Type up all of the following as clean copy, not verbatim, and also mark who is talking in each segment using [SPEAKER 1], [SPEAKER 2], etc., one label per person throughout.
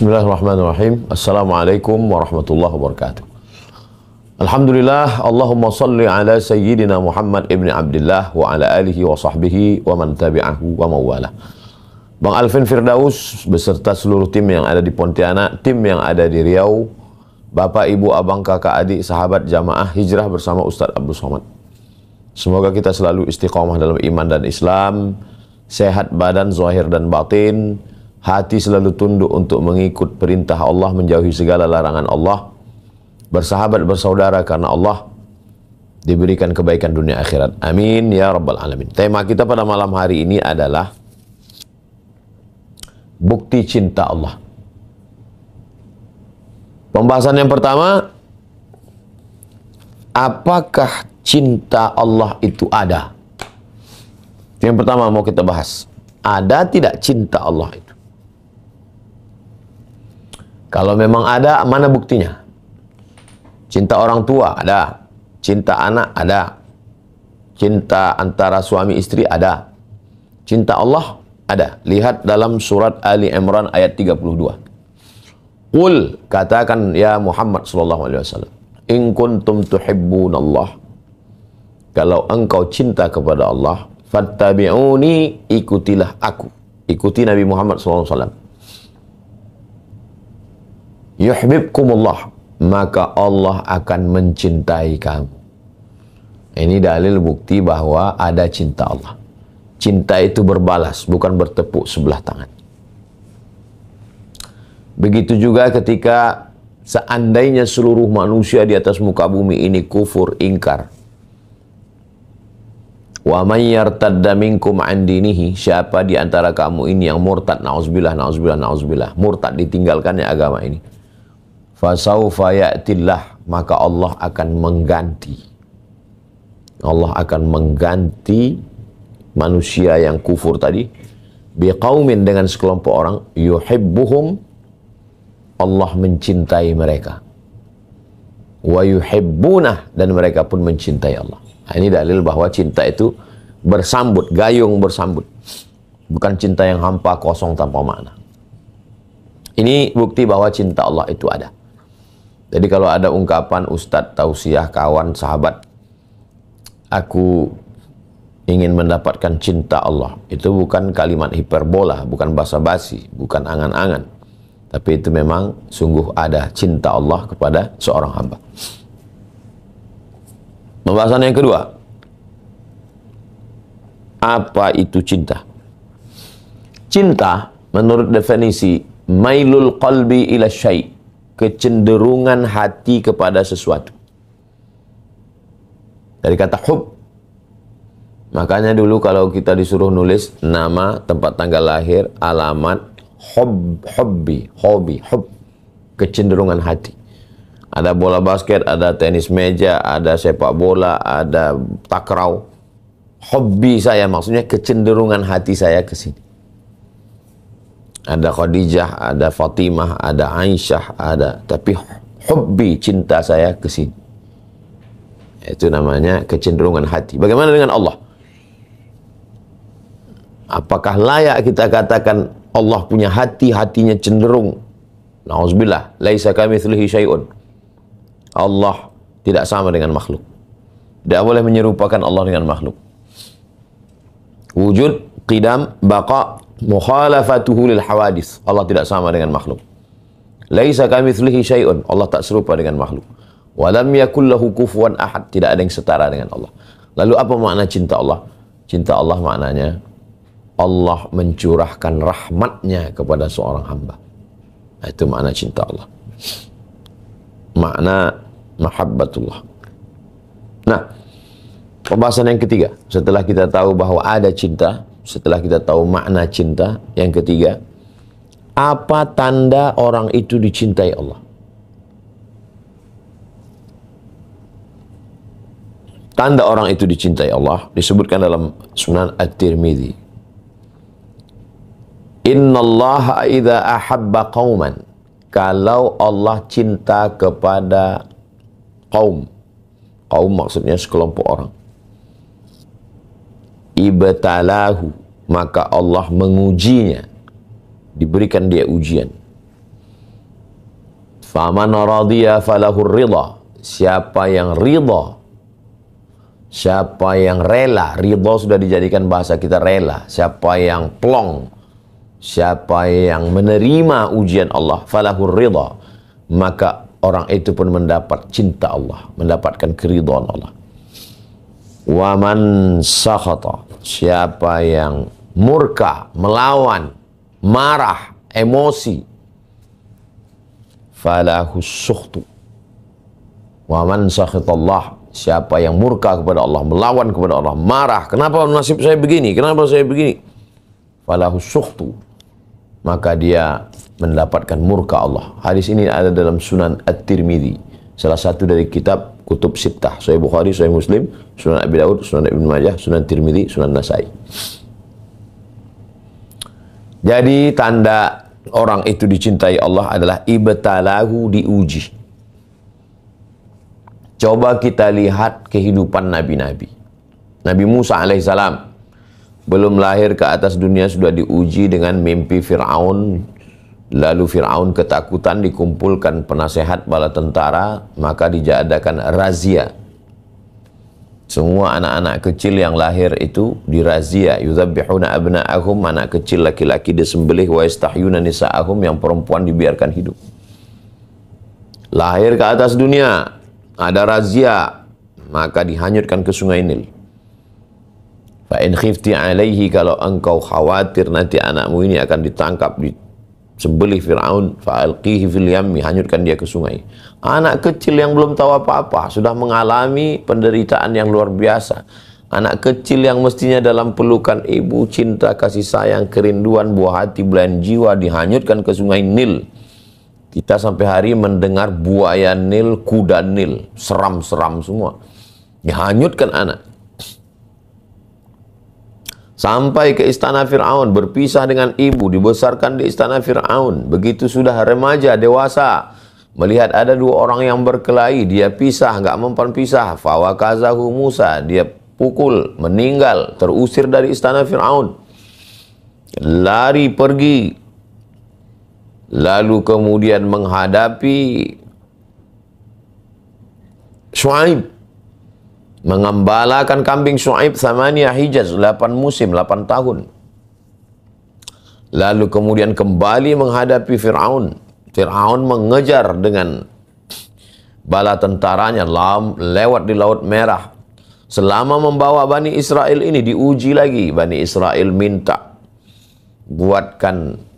[SPEAKER 1] Bismillahirrahmanirrahim. Assalamualaikum warahmatullahi wabarakatuh. Alhamdulillah, Allahumma salli ala sayyidina Muhammad ibn Abdullah wa ala alihi wa sahbihi wa man tabi'ahu wa mawala. Bang Alvin Firdaus beserta seluruh tim yang ada di Pontianak, tim yang ada di Riau, Bapak, Ibu, Abang, Kakak, Adik, sahabat jamaah hijrah bersama Ustadz Abdul Somad. Semoga kita selalu istiqomah dalam iman dan Islam, sehat badan, zahir dan batin, hati selalu tunduk untuk mengikut perintah Allah, menjauhi segala larangan Allah, bersahabat bersaudara karena Allah, diberikan kebaikan dunia akhirat. Amin ya rabbal alamin. Tema kita pada malam hari ini adalah bukti cinta Allah. Pembahasan yang pertama, apakah cinta Allah itu ada? Yang pertama mau kita bahas, ada tidak cinta Allah itu? Kalau memang ada, mana buktinya? Cinta orang tua ada, cinta anak ada, cinta antara suami istri ada, cinta Allah ada. Lihat dalam surat Ali Imran ayat 32. Qul, katakan ya Muhammad sallallahu alaihi wasallam, in kuntum tuhibbunallah, kalau engkau cinta kepada Allah, fattabi'uni, ikutilah aku. Ikuti Nabi Muhammad sallallahu alaihi wasallam. Yuhibbukumullah, maka Allah akan mencintai kamu. Ini dalil bukti bahwa ada cinta Allah. Cinta itu berbalas, bukan bertepuk sebelah tangan. Begitu juga ketika seandainya seluruh manusia di atas muka bumi ini kufur, ingkar. Wa may yartadda minkum an dinihi, siapa di antara kamu ini yang murtad, nauzubillah, nauzubillah, nauzubillah, murtad, ditinggalkannya agama ini, fasaufa ya'tillah, maka Allah akan mengganti. Allah akan mengganti manusia yang kufur tadi biqaumin, dengan sekelompok orang, yuhibbuhum, Allah mencintai mereka, wa yuhibbunah, dan mereka pun mencintai Allah. Nah, ini dalil bahwa cinta itu bersambut, gayung bersambut, bukan cinta yang hampa, kosong, tanpa makna. Ini bukti bahwa cinta Allah itu ada. Jadi kalau ada ungkapan ustadz, tausiah, kawan, sahabat, aku ingin mendapatkan cinta Allah, itu bukan kalimat hiperbola, bukan basa-basi, bukan angan-angan, tapi itu memang sungguh ada cinta Allah kepada seorang hamba. Pembahasan yang kedua, apa itu cinta? Cinta menurut definisi, mailul qalbi ila syai', kecenderungan hati kepada sesuatu. Dari kata hub. Makanya dulu kalau kita disuruh nulis nama, tempat tanggal lahir, alamat, hobi, kecenderungan hati. Ada bola basket, ada tenis meja, ada sepak bola, ada takraw. Hobi saya maksudnya kecenderungan hati saya ke sini. Ada Khadijah, ada Fatimah, ada Aisyah, ada, tapi hobi, cinta saya ke sini. Itu namanya kecenderungan hati. Bagaimana dengan Allah? Apakah layak kita katakan Allah punya hati, hatinya cenderung? Nauzubillah, laisa kamitslihi syai'un. Allah tidak sama dengan makhluk. Tidak boleh menyerupakan Allah dengan makhluk. Wujud, qidam, baqa, mukhalafatuhu lil hawadis. Allah tidak sama dengan makhluk. Laisa kamitslihi syai'un. Allah tak serupa dengan makhluk. Wa lam yakul lahu kufuwan ahad. Tidak ada yang setara dengan Allah. Lalu apa makna cinta Allah? Cinta Allah maknanya Allah mencurahkan rahmatnya kepada seorang hamba. Itu makna cinta Allah. Makna mahabbatullah. Nah, pembahasan yang ketiga, setelah kita tahu bahwa ada cinta, setelah kita tahu makna cinta, yang ketiga, apa tanda orang itu dicintai Allah? Tanda orang itu dicintai Allah disebutkan dalam Sunan At-Tirmidzi. Innallaha idza ahabba qauman, kalau Allah cinta kepada kaum, kaum maksudnya sekelompok orang, ibtalahu, maka Allah mengujinya, diberikan dia ujian. Faman radiya falahur ridha. Siapa yang ridha, siapa yang rela, ridha sudah dijadikan bahasa kita rela. Siapa yang plong, siapa yang menerima ujian Allah, falahur ridha, maka orang itu pun mendapat cinta Allah, mendapatkan keridhaan Allah. Wa man sakhata, siapa yang murka, melawan, marah, emosi, falahu sukhtu. Wa man sakhatallah, siapa yang murka kepada Allah, melawan kepada Allah, marah, kenapa nasib saya begini, kenapa saya begini, falahu sukhtu, maka dia mendapatkan murka Allah. Hadis ini ada dalam Sunan At-Tirmidzi, salah satu dari kitab kutub sittah, Sahih Bukhari, Sahih Muslim, Sunan Abi Daud, Sunan Ibnu Majah, Sunan Tirmidzi, Sunan Nasai. Jadi tanda orang itu dicintai Allah adalah ibtalahu, diuji. Coba kita lihat kehidupan nabi-nabi. Nabi Musa alaihissalam belum lahir ke atas dunia sudah diuji dengan mimpi Fir'aun. Lalu Fir'aun ketakutan, dikumpulkan penasehat bala tentara, maka dijadakan razia. Semua anak-anak kecil yang lahir itu dirazia. Yudzabbihuna abna'ahum, anak kecil laki-laki disembelih, wa yastahyuna nisa'ahum, yang perempuan dibiarkan hidup. Lahir ke atas dunia, ada razia, maka dihanyutkan ke sungai Nil. Fa in khifti alaihi, kalau engkau khawatir nanti anakmu ini akan ditangkap, disembelih Fir'aun, fa alqihi fil yammi, hanyutkan dia ke sungai. Anak kecil yang belum tahu apa-apa sudah mengalami penderitaan yang luar biasa. Anak kecil yang mestinya dalam pelukan ibu, cinta, kasih sayang, kerinduan, buah hati, belayan jiwa, dihanyutkan ke sungai Nil. Kita sampai hari mendengar buaya Nil, kuda Nil, seram-seram semua. Dihanyutkan anak. Sampai ke istana Fir'aun, berpisah dengan ibu, dibesarkan di istana Fir'aun. Begitu sudah remaja, dewasa, melihat ada dua orang yang berkelahi, dia pisah, nggak mempan pisah. Fawakazahu Musa, dia pukul, meninggal, terusir dari istana Fir'aun. Lari pergi. Lalu kemudian menghadapi Syuaib, mengembalakan kambing Syuaib Thamaniyah Hijaz, 8 musim, 8 tahun. Lalu kemudian kembali menghadapi Fir'aun. Fir'aun mengejar dengan bala tentaranya lewat di Laut Merah. Selama membawa Bani Israel ini diuji lagi. Bani Israel minta, buatkan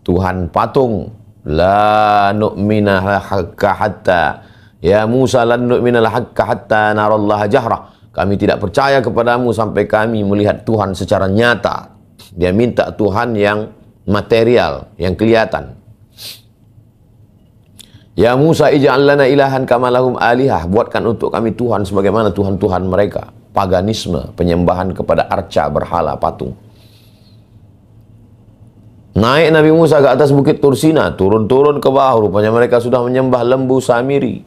[SPEAKER 1] Tuhan patung. La nu'mina laka hatta, ya Musa, lan nu'mina laka hatta narallaha jahra. Kami tidak percaya kepadamu sampai kami melihat Tuhan secara nyata. Dia minta Tuhan yang material, yang kelihatan. Ya Musa, ij'al lana ilahan kama lahum alihah. Buatkan untuk kami Tuhan sebagaimana Tuhan-Tuhan mereka. Paganisme, penyembahan kepada arca, berhala, patung. Naik Nabi Musa ke atas bukit Tursina, turun-turun ke bawah, rupanya mereka sudah menyembah lembu Samiri.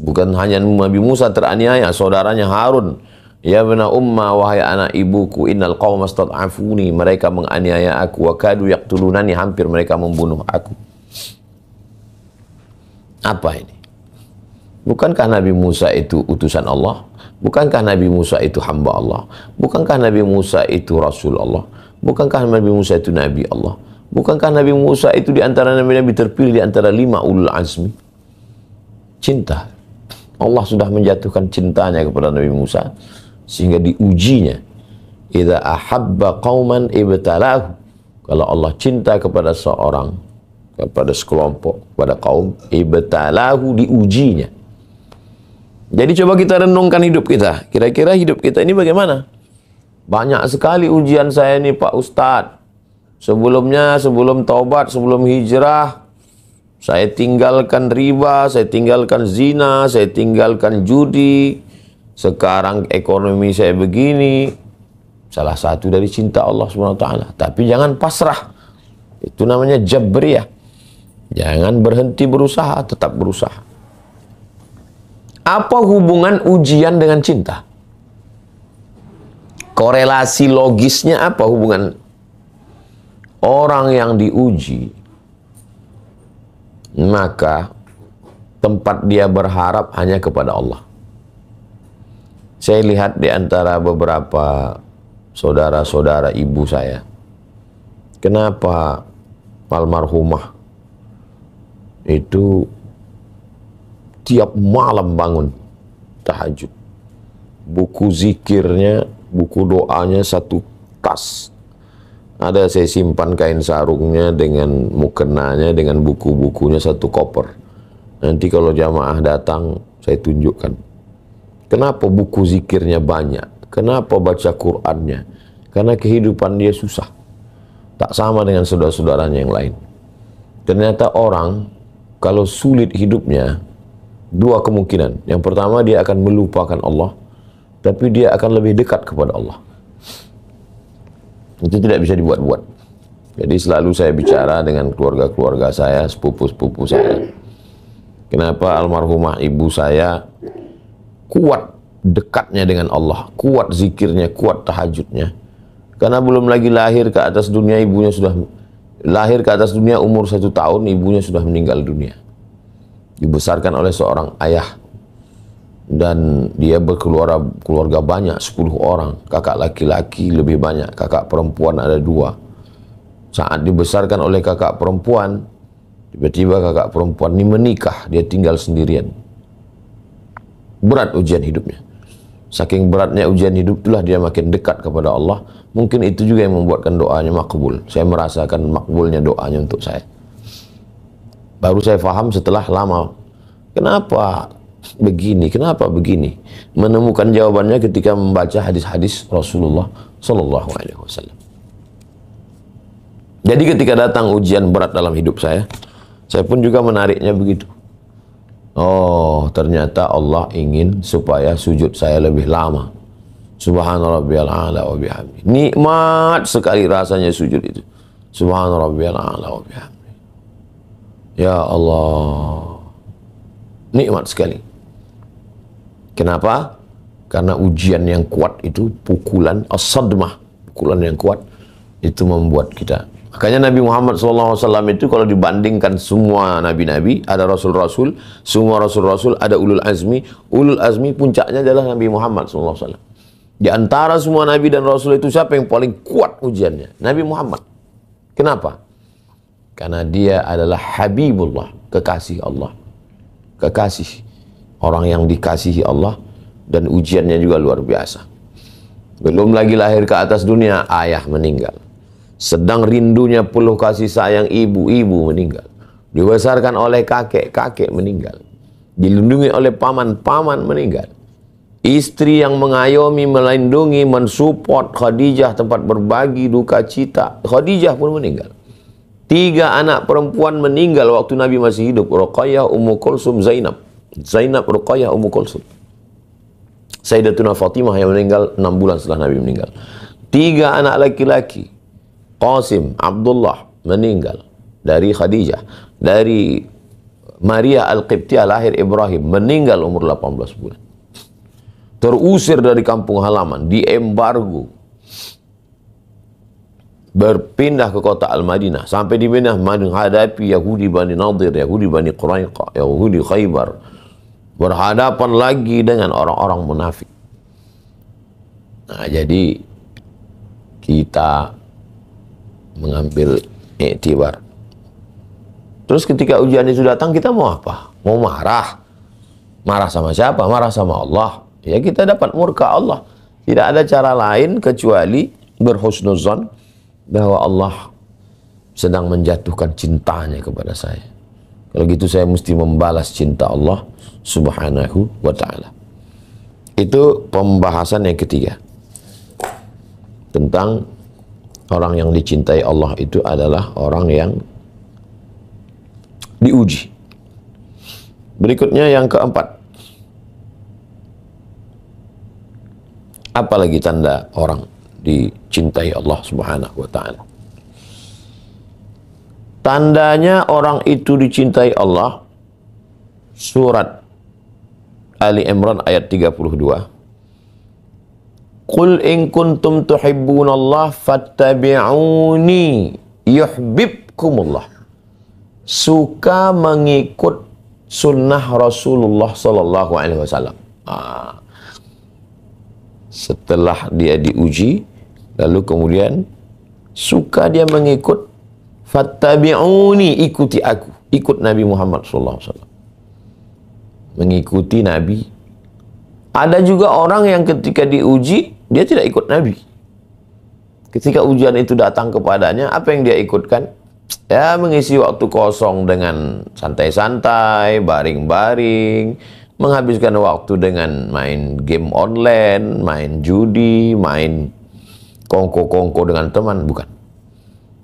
[SPEAKER 1] Bukan hanya Nabi Musa teraniaya, saudaranya Harun. Ya bena umma, wahai anak ibuku, innal qauma stad'afuni, mereka menganiaya aku, wa kadu yaqtulunani, hampir mereka membunuh aku. Apa ini? Bukankah Nabi Musa itu utusan Allah? Bukankah Nabi Musa itu hamba Allah? Bukankah Nabi Musa itu Rasul Allah? Bukankah Nabi Musa itu Nabi Allah? Bukankah Nabi Musa itu di antara Nabi-Nabi terpilih di antara 5 ulul azmi? Cinta. Allah sudah menjatuhkan cintanya kepada Nabi Musa sehingga diujinya. Idza ahabba qauman ibtalahu. Kalau Allah cinta kepada seorang, kepada sekelompok, kepada kaum, ibtalahu, diujinya. Jadi coba kita renungkan hidup kita. Kira-kira hidup kita ini bagaimana? Banyak sekali ujian saya nih Pak Ustadz. Sebelumnya, sebelum taubat, sebelum hijrah, saya tinggalkan riba, saya tinggalkan zina, saya tinggalkan judi. Sekarang ekonomi saya begini. Salah satu dari cinta Allah SWT. Tapi jangan pasrah. Itu namanya jabriyah. Jangan berhenti berusaha, tetap berusaha. Apa hubungan ujian dengan cinta? Korelasi logisnya apa hubungan? Orang yang diuji maka tempat dia berharap hanya kepada Allah. Saya lihat di antara beberapa saudara-saudara ibu saya, kenapa almarhumah itu tiap malam bangun tahajud. Buku zikirnya, buku doanya satu tas. Ada saya simpan kain sarungnya dengan mukenanya, dengan buku-bukunya satu koper. Nanti kalau jamaah datang, saya tunjukkan. Kenapa buku zikirnya banyak? Kenapa baca Qur'annya? Karena kehidupan dia susah. Tak sama dengan saudara-saudaranya yang lain. Ternyata orang, kalau sulit hidupnya, dua kemungkinan. Yang pertama, dia akan melupakan Allah, tapi dia akan lebih dekat kepada Allah. Itu tidak bisa dibuat-buat. Jadi selalu saya bicara dengan keluarga-keluarga saya, sepupu-sepupu saya. Kenapa almarhumah ibu saya kuat dekatnya dengan Allah, kuat zikirnya, kuat tahajudnya? Karena belum lagi lahir ke atas dunia, ibunya sudah lahir ke atas dunia umur 1 tahun, ibunya sudah meninggal dunia. Dibesarkan oleh seorang ayah, dan dia berkeluarga banyak, 10 orang, kakak laki-laki lebih banyak, kakak perempuan ada 2. Saat dibesarkan oleh kakak perempuan, tiba-tiba kakak perempuan ini menikah, dia tinggal sendirian. Berat ujian hidupnya. Saking beratnya ujian hidup, itulah dia makin dekat kepada Allah. Mungkin itu juga yang membuatkan doanya makbul. Saya merasakan makbulnya doanya untuk saya. Baru saya faham setelah lama. Kenapa begini? Kenapa begini? Menemukan jawabannya ketika membaca hadis-hadis Rasulullah Sallallahu Alaihi Wasallam. Jadi ketika datang ujian berat dalam hidup saya pun juga menariknya begitu. Oh, ternyata Allah ingin supaya sujud saya lebih lama. Subhanarabbiyal a'la wa bihamdi. Nikmat sekali rasanya sujud itu. Subhanarabbiyal a'la wa bihamdi. Ya Allah, nikmat sekali. Kenapa? Karena ujian yang kuat itu, pukulan as-sadmah, pukulan yang kuat itu membuat kita. Makanya Nabi Muhammad SAW itu kalau dibandingkan semua nabi-nabi, ada rasul-rasul, semua rasul-rasul ada ulul azmi. Ulul azmi puncaknya adalah Nabi Muhammad SAW. Di antara semua nabi dan rasul itu siapa yang paling kuat ujiannya? Nabi Muhammad. Kenapa? Karena dia adalah Habibullah, kekasih Allah. Kekasih. Orang yang dikasihi Allah, dan ujiannya juga luar biasa. Belum lagi lahir ke atas dunia, ayah meninggal. Sedang rindunya peluh kasih sayang ibu, ibu meninggal. Dibesarkan oleh kakek, kakek meninggal. Dilindungi oleh paman, paman meninggal. Istri yang mengayomi, melindungi, mensupport Khadijah, tempat berbagi duka cita, Khadijah pun meninggal. 3 anak perempuan meninggal waktu Nabi masih hidup. Ruqayyah, Ummu Kulsum, Zainab. Zainab, Ruqayyah, Ummu Kulsum. Sayyidatuna Fatimah yang meninggal 6 bulan setelah Nabi meninggal. 3 anak laki-laki, Qasim, Abdullah meninggal dari Khadijah. Dari Maria Al-Qibtiyah lahir Ibrahim, meninggal umur 18 bulan. Terusir dari kampung halaman, diembargo, berpindah ke kota Al-Madinah. Sampai di Madinah menghadapi Yahudi Bani Nadir, Yahudi Bani Quraiqah, Yahudi Khaybar. Berhadapan lagi dengan orang-orang munafik. Nah, jadi kita mengambil iktibar. Terus ketika ujian itu datang, kita mau apa? Mau marah? Marah sama siapa? Marah sama Allah. Ya, kita dapat murka Allah. Tidak ada cara lain kecuali berhusnuzan bahwa Allah sedang menjatuhkan cintanya kepada saya. Kalau gitu saya mesti membalas cinta Allah Subhanahu wa ta'ala. Itu pembahasan yang ketiga. Tentang orang yang dicintai Allah itu adalah orang yang diuji. Berikutnya yang keempat. Apalagi tanda orang dicintai Allah Subhanahu wa ta'ala? Tandanya orang itu dicintai Allah, surat Ali Imran ayat 32. Qul in kuntum tuhibbunallah fattabi'uni yuhibbukumullah. suka mengikut sunnah Rasulullah Sallallahu Alaihi Wasallam. Setelah dia diuji, lalu kemudian suka dia mengikut, fattabi'uni, ikuti aku, ikut Nabi Muhammad Sallallahu Alaihi Wasallam, mengikuti Nabi. Ada juga orang yang ketika diuji dia tidak ikut Nabi. Ketika ujian itu datang kepadanya, apa yang dia ikutkan? Ya, mengisi waktu kosong dengan santai-santai, baring-baring, menghabiskan waktu dengan main game online, main judi, main kongko-kongko dengan teman. Bukan.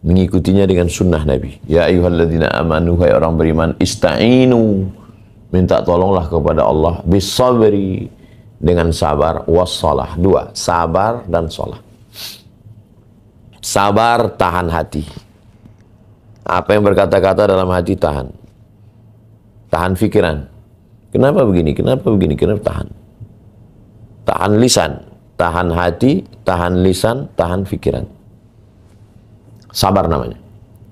[SPEAKER 1] Mengikutinya dengan sunnah Nabi. Ya ayyuhalladzina amanu, hai orang beriman, ista'inu, minta tolonglah kepada Allah, bisabri, dengan sabar, wassalah. Dua, sabar dan sholat. Sabar, tahan hati. Apa yang berkata-kata dalam hati tahan. Tahan pikiran. Kenapa begini? Kenapa begini? Kenapa tahan? Tahan lisan, tahan hati, tahan lisan, tahan pikiran. Sabar namanya.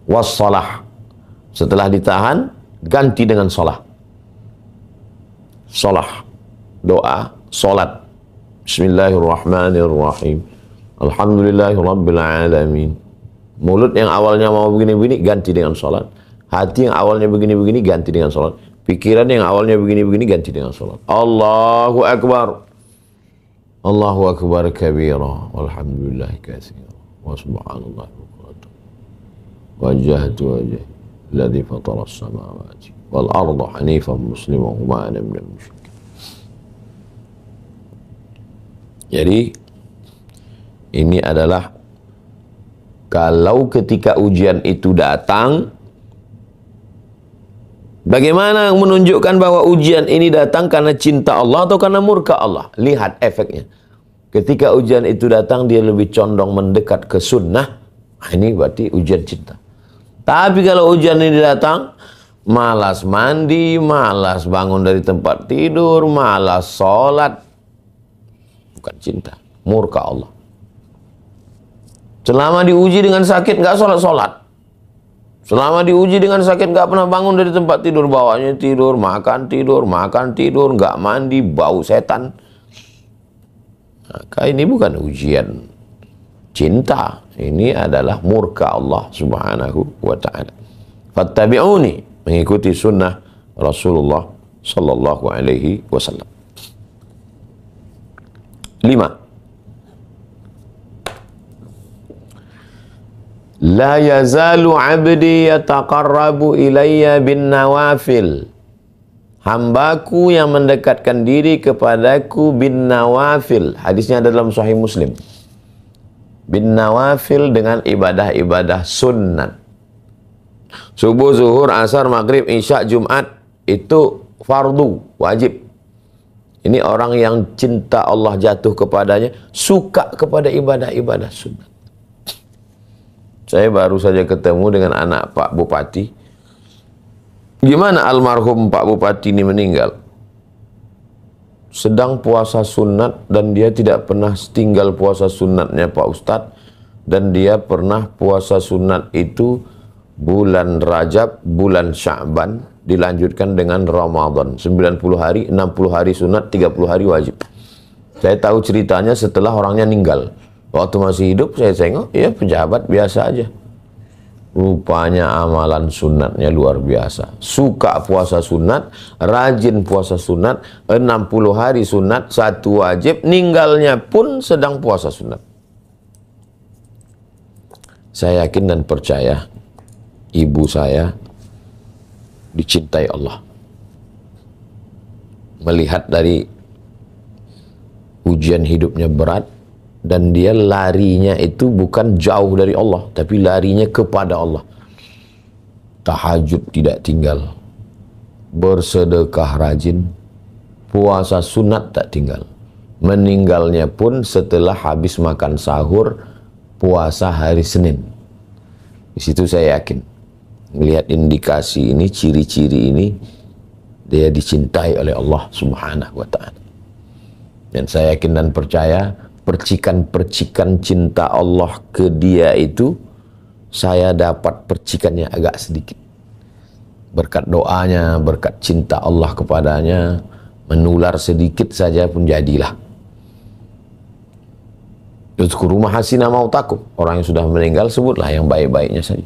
[SPEAKER 1] Wassalah. Setelah ditahan, ganti dengan sholat. Sholat. Doa, sholat. Bismillahirrahmanirrahim. Alhamdulillahirabbil alamin. Mulut yang awalnya mau begini-begini ganti dengan sholat. Hati yang awalnya begini-begini ganti dengan sholat. Pikiran yang awalnya begini-begini ganti dengan sholat. Allahu Akbar. Allahu Akbar kabira. Walhamdulillah katsira. Wa subhanallah bukratan. Wajjahtu wajhi alladhi fatara as-samawati wal arda hanifan musliman wa ma ana minal musyrikin. Jadi ini adalah kalau ketika ujian itu datang, bagaimana menunjukkan bahwa ujian ini datang karena cinta Allah atau karena murka Allah? Lihat efeknya. Ketika ujian itu datang, dia lebih condong mendekat ke sunnah. Ini berarti ujian cinta. Tapi kalau ujian ini datang, malas mandi, malas bangun dari tempat tidur, malas sholat. Bukan cinta, murka Allah. Selama diuji dengan sakit, nggak sholat-sholat. Selama diuji dengan sakit, nggak pernah bangun dari tempat tidur. Bawahnya tidur, makan tidur, nggak mandi, bau setan. Maka ini bukan ujian cinta. Ini adalah murka Allah subhanahu wa ta'ala. Fattabi'uni, mengikuti sunnah Rasulullah sallallahu alaihi wasallam. 5. La yazalu abdi yataqarrabu ilayya bin nawafil. Hambaku yang mendekatkan diri kepadaku bin nawafil. Hadisnya ada dalam Sahih Muslim. Bin nawafil dengan ibadah-ibadah sunnat. Subuh, zuhur, asar, maghrib, isya, Jumat itu fardu, wajib. Ini orang yang cinta Allah jatuh kepadanya, suka kepada ibadah-ibadah sunnat. Saya baru saja ketemu dengan anak Pak Bupati. Gimana almarhum Pak Bupati ini meninggal? Sedang puasa sunat dan dia tidak pernah tinggal puasa sunatnya Pak Ustadz. Dan dia pernah puasa sunat itu bulan Rajab, bulan Sya'ban, dilanjutkan dengan Ramadan. 90 hari, 60 hari sunat, 30 hari wajib. Saya tahu ceritanya setelah orangnya meninggal. Waktu masih hidup saya tengok, ya pejabat biasa aja. Rupanya amalan sunatnya luar biasa. Suka puasa sunat, rajin puasa sunat, 60 hari sunat, 1 wajib, ninggalnya pun sedang puasa sunat. Saya yakin dan percaya, ibu saya dicintai Allah. Melihat dari ujian hidupnya berat, dan dia larinya itu bukan jauh dari Allah, tapi larinya kepada Allah. Tahajud tidak tinggal, bersedekah rajin, puasa sunat tak tinggal. Meninggalnya pun setelah habis makan sahur, puasa hari Senin. Di situ saya yakin, melihat indikasi ini, ciri-ciri ini, dia dicintai oleh Allah subhanahu wa ta'ala. Dan saya yakin dan percaya, percikan-percikan cinta Allah ke dia itu, saya dapat percikannya agak sedikit. berkat doanya, berkat cinta Allah kepadanya, menular sedikit saja pun jadilah. Uzkuru mahasina mautakum. Orang yang sudah meninggal sebutlah yang baik-baiknya saja.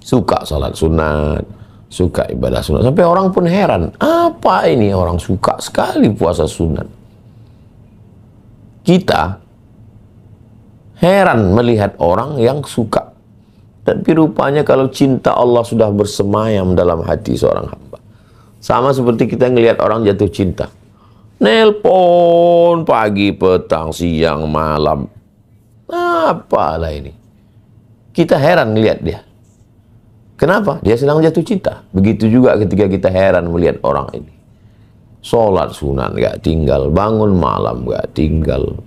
[SPEAKER 1] Suka salat sunat, suka ibadah sunat. Sampai orang pun heran, apa ini orang suka sekali puasa sunat. Kita heran melihat orang yang suka. Tapi rupanya kalau cinta Allah sudah bersemayam dalam hati seorang hamba. Sama seperti kita ngelihat orang jatuh cinta. Nelpon pagi, petang, siang, malam. Apalah ini. Kita heran melihat dia. Kenapa? Dia sedang jatuh cinta. Begitu juga ketika kita heran melihat orang ini. Sholat sunat gak tinggal, bangun malam gak tinggal,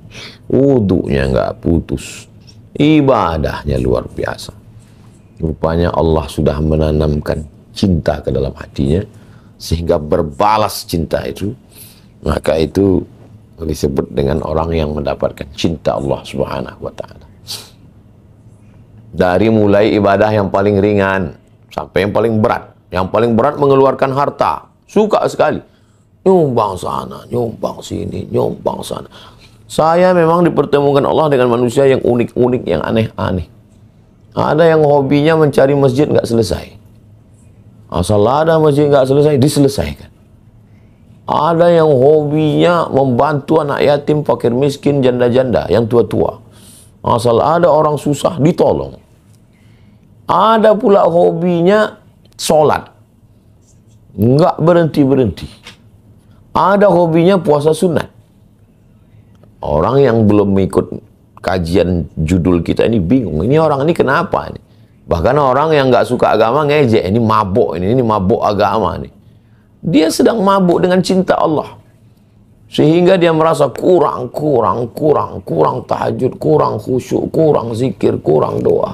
[SPEAKER 1] wudunya gak putus, ibadahnya luar biasa. Rupanya Allah sudah menanamkan cinta ke dalam hatinya, sehingga berbalas cinta itu. Maka itu disebut dengan orang yang mendapatkan cinta Allah Subhanahu wa ta'ala. Dari mulai ibadah yang paling ringan sampai yang paling berat. Yang paling berat mengeluarkan harta, suka sekali. Nyumbang sana, nyumbang sini, nyumbang sana. Saya memang dipertemukan Allah dengan manusia yang unik-unik, yang aneh-aneh. Ada yang hobinya mencari masjid nggak selesai. Asal ada masjid nggak selesai, diselesaikan. Ada yang hobinya membantu anak yatim, fakir miskin, janda-janda, yang tua-tua. Asal ada orang susah, ditolong. Ada pula hobinya sholat. Nggak berhenti-berhenti. Ada hobinya puasa sunat. Orang yang belum ikut kajian judul kita ini bingung. Ini orang ini kenapa ini? Bahkan orang yang nggak suka agama ngejek. Ini mabuk ini mabuk agama nih. Dia sedang mabuk dengan cinta Allah. Sehingga dia merasa kurang tahajud, kurang khusyuk, kurang zikir, kurang doa.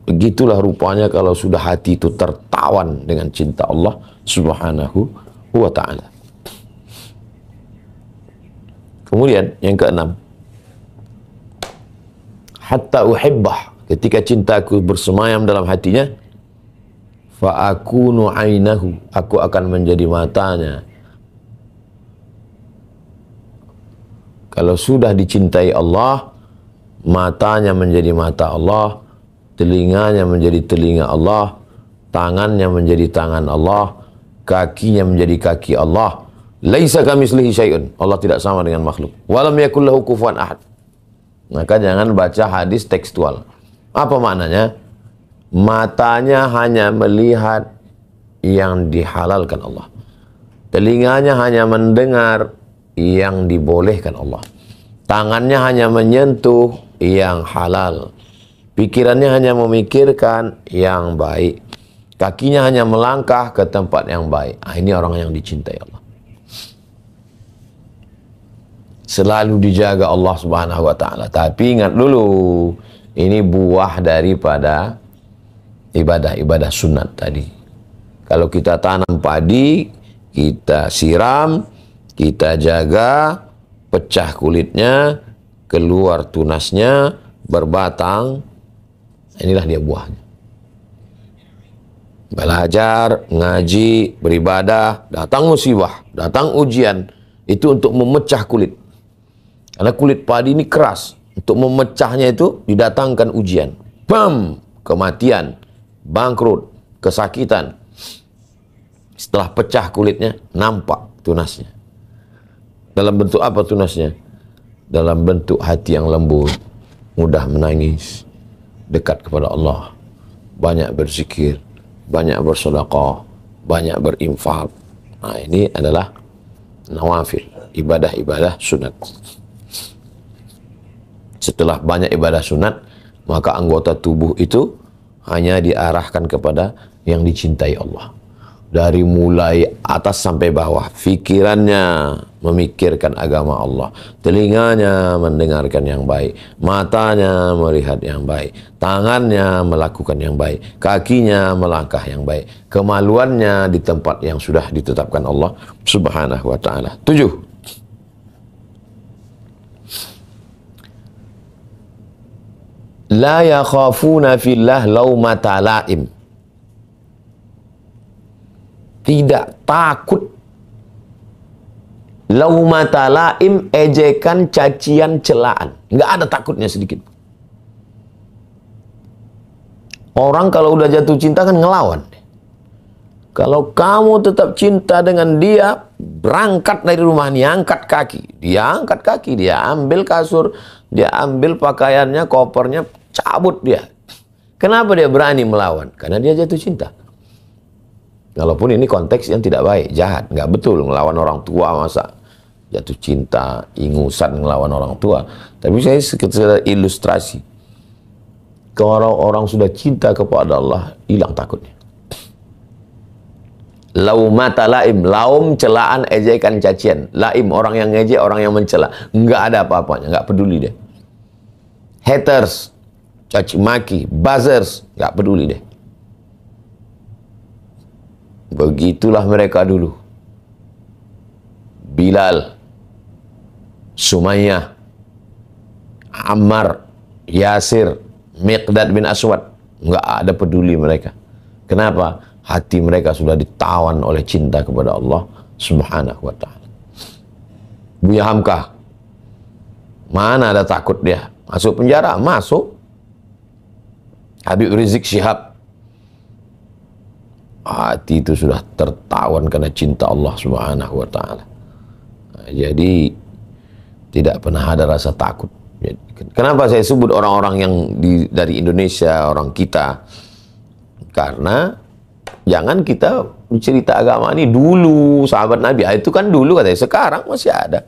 [SPEAKER 1] Begitulah rupanya kalau sudah hati itu tertawan dengan cinta Allah Subhanahu wa ta'ala. Kemudian yang keenam, hatta uhibbah, ketika cintaku bersemayam dalam hatinya, fa akunu ainahu, aku akan menjadi matanya. Kalau sudah dicintai Allah, matanya menjadi mata Allah, telinganya menjadi telinga Allah, tangannya menjadi tangan Allah, kakinya menjadi kaki Allah. Laisa kamitslihi syai'un. Allah tidak sama dengan makhluk. Walam yakul lahu kufuwan ahad. Maka jangan baca hadis tekstual. Apa maknanya? Matanya hanya melihat yang dihalalkan Allah. Telinganya hanya mendengar yang dibolehkan Allah. Tangannya hanya menyentuh yang halal. Pikirannya hanya memikirkan yang baik. Kakinya hanya melangkah ke tempat yang baik. Ini orang yang dicintai Allah. Selalu dijaga Allah Subhanahu wa ta'ala. Tapi ingat dulu, ini buah daripada ibadah-ibadah sunat tadi. Kalau kita tanam padi, kita siram, kita jaga, pecah kulitnya, keluar tunasnya, berbatang, inilah dia buahnya. Belajar, ngaji, beribadah, datang musibah, datang ujian, itu untuk memecah kulit. Karena kulit padi ini keras. Untuk memecahnya itu didatangkan ujian. Bam! Kematian, bangkrut, kesakitan. Setelah pecah kulitnya, nampak tunasnya. Dalam bentuk apa tunasnya? Dalam bentuk hati yang lembut, mudah menangis, dekat kepada Allah, banyak berzikir, banyak bersedekah, banyak berinfak. Nah, ini adalah nawafil, ibadah-ibadah sunat. Setelah banyak ibadah sunat, maka anggota tubuh itu hanya diarahkan kepada yang dicintai Allah. Dari mulai atas sampai bawah, pikirannya memikirkan agama Allah, telinganya mendengarkan yang baik, matanya melihat yang baik, tangannya melakukan yang baik, kakinya melangkah yang baik, kemaluannya di tempat yang sudah ditetapkan Allah Subhanahu wa ta'ala. 7. La yakhafuna fillah laumata la'im. Tidak takut. Laumata laim, ejekan, cacian, celaan. Nggak ada takutnya sedikit. Orang kalau udah jatuh cinta kan ngelawan. Kalau kamu tetap cinta dengan dia, berangkat dari rumah ini, angkat kaki. Dia angkat kaki, dia ambil kasur, dia ambil pakaiannya, kopernya, cabut dia. Kenapa dia berani melawan? Karena dia jatuh cinta. Walaupun ini konteks yang tidak baik, jahat, nggak betul ngelawan orang tua, masa jatuh cinta, ingusan ngelawan orang tua. Tapi saya sekedar ilustrasi. Kalau orang sudah cinta kepada Allah, hilang takutnya. Laumata laim, laum celaan, ejekan, cacian. Laim orang yang ngejek, orang yang mencela. Nggak ada apa-apanya, nggak peduli deh. Haters, caci maki, buzzers, nggak peduli deh. Begitulah mereka dulu. Bilal, Sumayyah, Ammar, Yasir, Miqdad bin Aswad, nggak ada peduli mereka. Kenapa? Hati mereka sudah ditawan oleh cinta kepada Allah Subhanahu wa ta'ala. Buya Hamka, mana ada takut dia? Masuk penjara? Masuk. Habib Rizik Syihab, hati itu sudah tertawan karena cinta Allah Subhanahu wa ta'ala. Jadi tidak pernah ada rasa takut. Kenapa saya sebut orang-orang yang dari Indonesia, orang kita? Karena jangan kita cerita agama ini dulu, sahabat Nabi. Itu kan dulu katanya, sekarang masih ada.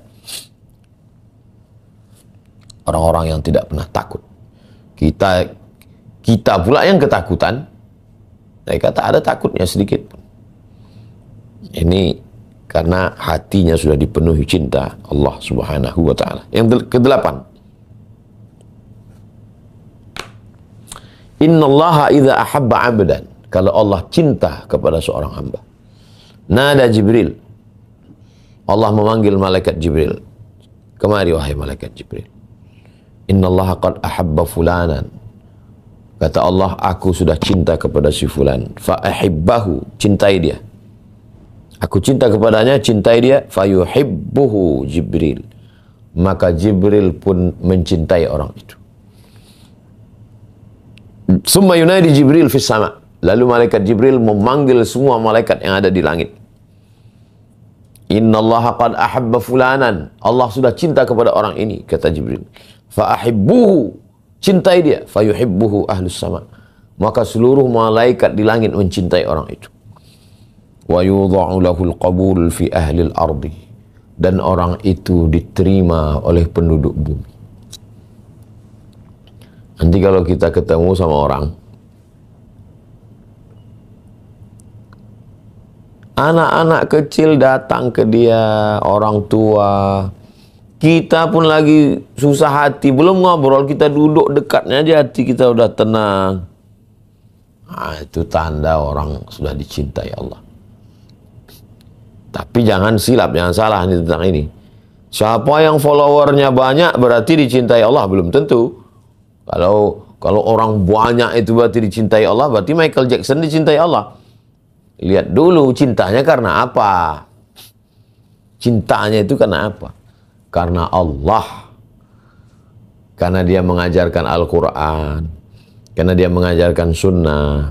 [SPEAKER 1] Orang-orang yang tidak pernah takut. Kita pula yang ketakutan. Mereka tak ada takutnya sedikit. Ini karena hatinya sudah dipenuhi cinta Allah Subhanahu wa ta'ala. Yang kedelapan, innallaha idza ahabba 'abdan, kalau Allah cinta kepada seorang hamba, nada Jibril, Allah memanggil malaikat Jibril, kemari wahai malaikat Jibril, innallaha qad ahabba fulanan, kata Allah, aku sudah cinta kepada si fulan, fa ahibbahu, cintai dia. Aku cinta kepadanya, cintai dia. Fayuhibbuhu Jibril, maka Jibril pun mencintai orang itu. Summa yunadi Jibril fis sama', lalu malaikat Jibril memanggil semua malaikat yang ada di langit. Innallaha qad ahabba fulanan, Allah sudah cinta kepada orang ini, kata Jibril. Fa ahibbuhu, cintai dia. Fayuhibbuhu ahlus sama', maka seluruh malaikat di langit mencintai orang itu. Wa yudha'u lahul qabul fi ahlil ardi, dan orang itu diterima oleh penduduk bumi. Nanti kalau kita ketemu sama orang, anak-anak kecil datang ke dia, orang tua, kita pun lagi susah hati, belum ngobrol, kita duduk dekatnya aja, hati kita udah tenang. Nah, itu tanda orang sudah dicintai Allah. Tapi jangan silap, jangan salah tentang ini. Siapa yang followernya banyak berarti dicintai Allah? Belum tentu. Kalau orang banyak itu berarti dicintai Allah, berarti Michael Jackson dicintai Allah. Lihat dulu cintanya karena apa? Cintanya itu karena apa? Karena Allah. Karena dia mengajarkan Al-Quran. Karena dia mengajarkan sunnah.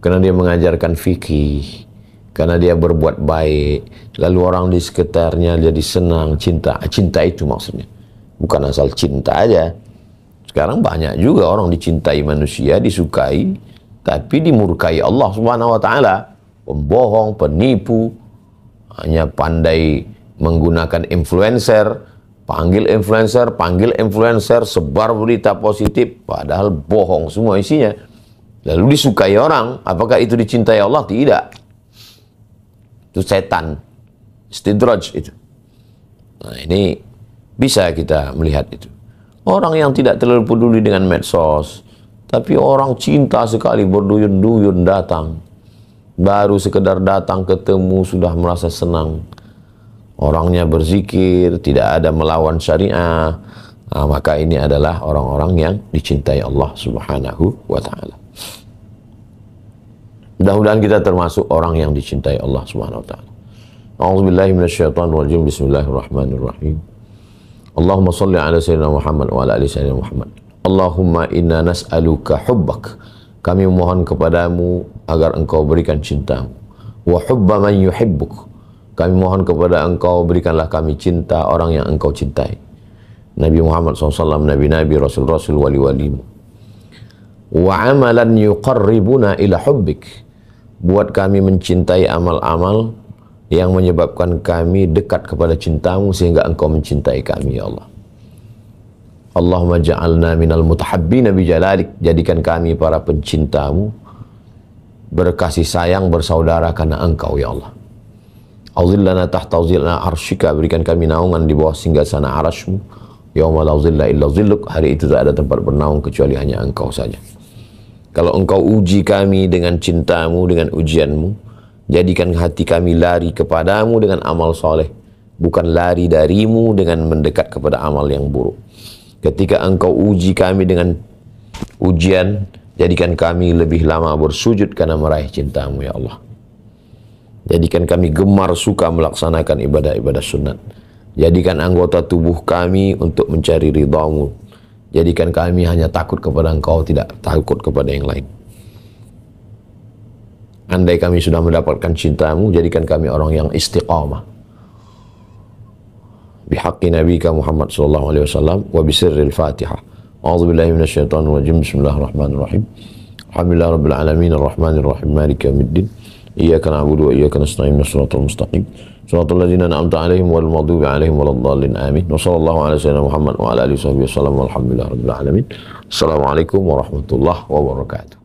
[SPEAKER 1] Karena dia mengajarkan fikih. Karena dia berbuat baik, lalu orang di sekitarnya jadi senang, cinta. Cinta itu maksudnya, bukan asal cinta aja. Sekarang banyak juga orang dicintai manusia, disukai, tapi dimurkai Allah Subhanahu wa ta'ala. Pembohong, penipu, hanya pandai menggunakan influencer, panggil influencer, sebar berita positif, padahal bohong semua isinya. Lalu disukai orang, apakah itu dicintai Allah? Tidak. Itu setan, istidraj itu. Nah, ini bisa kita melihat itu. Orang yang tidak terlalu peduli dengan medsos, tapi orang cinta sekali, berduyun-duyun datang. Baru sekedar datang ketemu sudah merasa senang. Orangnya berzikir, tidak ada melawan syariah. Nah, maka ini adalah orang-orang yang dicintai Allah Subhanahu wa ta'ala. Mudah-mudahan kita termasuk orang yang dicintai Allah Subhanahu wa taala. A'udzubillahi minasyaitonirrajim. Bismillahirrahmanirrahim. Allahumma shalli ala sayyidina Muhammad wa ala ali sayyidina Muhammad. Allahumma inna nas'aluka hubbak. Kami mohon kepadamu agar engkau berikan cintamu. Wa hubba man yuhibbuk. Kami mohon kepada engkau berikanlah kami cinta orang yang engkau cintai. Nabi Muhammad SAW, Nabi-Nabi, Rasul-Rasul, Wali-Walimu. Wa amalan yuqarribuna ila hubbik. Buat kami mencintai amal-amal yang menyebabkan kami dekat kepada cintamu sehingga engkau mencintai kami, ya Allah. Allahumma ja'alna minal mutahabbina bijalalik. Jadikan kami para pencintamu, berkasih sayang, bersaudara karena engkau, ya Allah. Auzillana tahta auzilna arsyika. Berikan kami naungan di bawah singgasana arasmu. Yauma la zilla illa zilluk. Hari itu tak ada tempat bernaung kecuali hanya engkau saja. Kalau engkau uji kami dengan cintamu, dengan ujianmu, jadikan hati kami lari kepadamu dengan amal soleh, bukan lari darimu dengan mendekat kepada amal yang buruk. Ketika engkau uji kami dengan ujian, jadikan kami lebih lama bersujud karena meraih cintamu, ya Allah. Jadikan kami gemar suka melaksanakan ibadah-ibadah sunat. Jadikan anggota tubuh kami untuk mencari ridhamu. Jadikan kami hanya takut kepada engkau, tidak takut kepada yang lain. Andai kami sudah mendapatkan cintamu, jadikan kami orang yang istiqamah. Bihaqqi nabika Muhammad sallallahu alaihi wasallam wa bisirril Fatihah. A'udzubillahi minasyaitonir rajim. Bismillahirrahmanirrahim. Alhamdulillahi rabbil alamin arrahmanir rahim maliki yaumiddin. Iyyaka na'budu wa iyyaka nasta'in shiratal mustaqim. Shiratal ladzina an'amta 'alaihim ghairil maghdubi 'alaihim waladdallin. Amin. Wa sallallahu ala sayyidina Muhammad wa ala alihi wasallam walhamdulillahi rabbil alamin. Assalamualaikum warahmatullahi wabarakatuh.